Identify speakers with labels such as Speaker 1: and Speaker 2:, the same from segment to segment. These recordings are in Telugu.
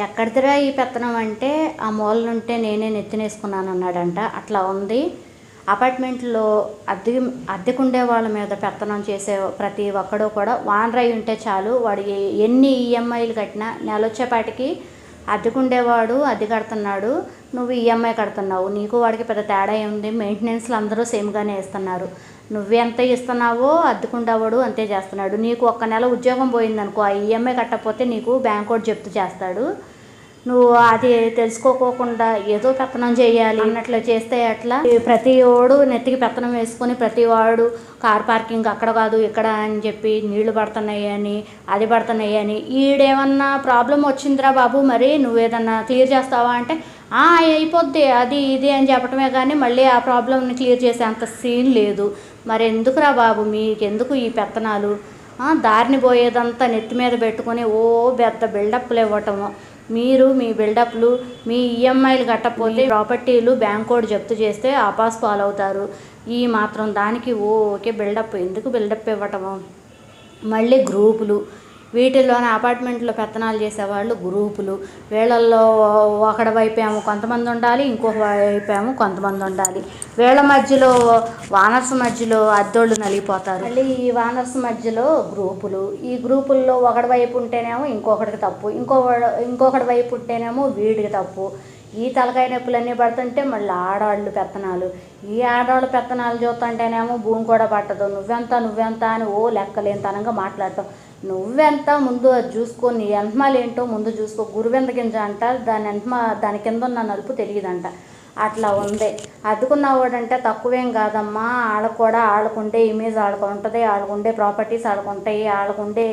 Speaker 1: ఎక్కడిదిరా ఈ పెత్తనం అంటే ఆ మూలనుంటే నేనే నెత్తినేసుకున్నాను అన్నాడంట. అట్లా ఉంది. అపార్ట్మెంట్లో అద్దెకుండే వాళ్ళ మీద పెత్తనం చేసే ప్రతి ఒక్కడు కూడా ఓనర్ అయి ఉంటే చాలు, వాడు ఎన్ని ఈఎంఐలు కట్టినా నెలొచ్చేపాటికి అద్దెకుండేవాడు అద్దె కడుతున్నాడు, నువ్వు ఈఎంఐ కడుతున్నావు, నీకు వాడికి పెద్ద తేడా ఏముంది? మెయింటెనెన్స్లు అందరూ సేమ్గానే ఇస్తున్నారు. నువ్వెంత ఇస్తున్నావో అద్దెకుండేవాడు అంతే చేస్తున్నాడు. నీకు ఒక్క నెల ఉద్యోగం పోయిందనుకో, ఆ ఈఎంఐ కట్టకపోతే నీకు బ్యాంక్ వాడు జప్తు చేస్తాడు. నువ్వు అది తెలుసుకోకుండా ఏదో పెత్తనం చేయాలి అన్నట్లు చేస్తే ఎట్లా? ప్రతి వాడు నెత్తికి పెత్తనం వేసుకొని ప్రతి వాడు కార్ పార్కింగ్ అక్కడ కాదు ఇక్కడ అని చెప్పి నీళ్లు పడుతున్నాయి అని అది పడుతున్నాయి అని, ఈడేమన్నా ప్రాబ్లం వచ్చిందిరా బాబు మరి నువ్వేదన్నా క్లియర్ చేస్తావా అంటే అయిపోద్ది అది ఇది అని చెప్పడమే కానీ మళ్ళీ ఆ ప్రాబ్లమ్ని క్లియర్ చేసే అంత సీన్ లేదు. మరి ఎందుకురా బాబు మీకెందుకు ఈ పెత్తనాలు? దారిని పోయేదంతా నెత్తి మీద పెట్టుకొని పెద్ద బిల్డప్లు ఇవ్వటము. మీరు మీ బిల్డప్లు, మీ ఈఎంఐలు కట్టకపోతే ప్రాపర్టీలు బ్యాంక్ వాడు జప్తు చేస్తే ఆపాస్ పాలవుతారు. ఈ మాత్రం దానికి ఓకే బిల్డప్ ఎందుకు బిల్డప్ ఇవ్వటము? మళ్ళీ గ్రూపులు, వీటిల్లోనే అపార్ట్మెంట్లో పెత్తనాలు చేసేవాళ్ళు గ్రూపులు. వీళ్ళల్లో ఒకడి వైపేమో కొంతమంది ఉండాలి, ఇంకొక వైపేమో కొంతమంది ఉండాలి. వీళ్ళ మధ్యలో వానర్స్ మధ్యలో అద్దోళ్ళు నలిగిపోతారు. మళ్ళీ ఈ వానర్స్ మధ్యలో గ్రూపులు, ఈ గ్రూపుల్లో ఒకడి వైపు ఉంటేనేమో ఇంకొకటికి తప్పు, ఇంకొకటి వైపు ఉంటేనేమో వీడికి తప్పు. ఈ తలకాయ నొప్పులన్నీ పడుతుంటే మళ్ళీ ఆడవాళ్ళు పెత్తనాలు, ఈ ఆడవాళ్ళు పెత్తనాలు చూస్తుంటేనేమో భూమి కూడా పట్టదు. నువ్వెంత అని లెక్కలేనితనంగా మాట్లాడటం. నువ్వెంత ముందు అది చూసుకో, నీ ఎంతమాలు ఏంటో ముందు చూసుకో. గురువెంత గింజ అంట, దాని కింద ఉన్న నలుపు తెలియదంట. అట్లా ఉంది. అద్దుకున్నవాడంటే తక్కువేం కాదమ్మా. వాళ్ళకుండే ఇమేజ్ వాళ్ళకు ఉంటుంది, వాళ్ళకుండే ప్రాపర్టీస్ వాళ్ళకుంటాయి, వాళ్ళకుండే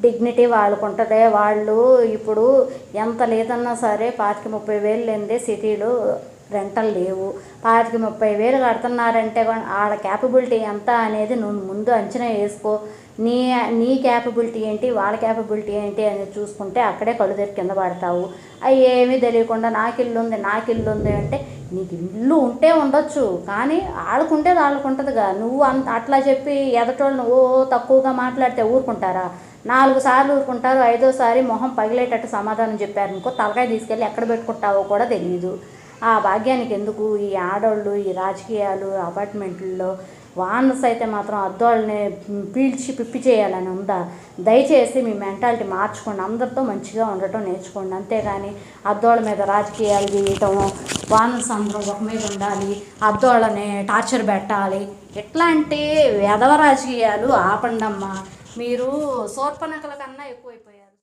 Speaker 1: డిగ్నిటీ వాళ్ళకుంటుంది. వాళ్ళు ఇప్పుడు ఎంత లేదన్నా సరే 25-30 వేలు లేనిదే సిటీలో రెంటలు లేవు. 25-30 వేలు కడుతున్నారంటే వాళ్ళ క్యాపబిలిటీ ఎంత అనేది నువ్వు ముందు అంచనా వేసుకో. నీ క్యాపబిలిటీ ఏంటి, వాళ్ళ క్యాపబిలిటీ ఏంటి అనేది చూసుకుంటే అక్కడే కళ్ళు తెరి కింద పడతావు. అవి ఏమీ తెలియకుండా నాకు ఇల్లు ఉంది అంటే నీకు ఇల్లు ఉంటే ఉండొచ్చు, కానీ వాళ్ళకుంటేది వాళ్ళకు ఉంటుందిగా. నువ్వు అట్లా చెప్పి ఎదటోళ్ళు తక్కువగా మాట్లాడితే ఊరుకుంటారా? 4 సార్లు ఊరుకుంటారు, 5వ సారి మొహం పగిలేటట్టు సమాధానం చెప్పారనుకో, తలకాయ తీసుకెళ్ళి ఎక్కడ పెట్టుకుంటావో కూడా తెలియదు. ఆ భాగ్యానికి ఎందుకు ఈ ఆడవాళ్ళు, ఈ రాజకీయాలు? అపార్ట్మెంట్లలో వానర్స్ అయితే మాత్రం అద్దోళ్ళని పీల్చి పిప్పి చేయాలని ఉందా? దయచేసి మీ మెంటాలిటీ మార్చుకోండి, అందరితో మంచిగా ఉండటం నేర్చుకోండి. అంతేగాని అద్దోళ్ళ మీద రాజకీయాలు చేయటం, వానర్స్ అందరూ ఒక మీద ఉండాలి, అద్దోళ్ళని టార్చర్ పెట్టాలి, ఇట్లాంటి వెధవ రాజకీయాలు ఆపండమ్మా. మీరు శూర్పణఖల కన్నా ఎక్కువైపోయారు.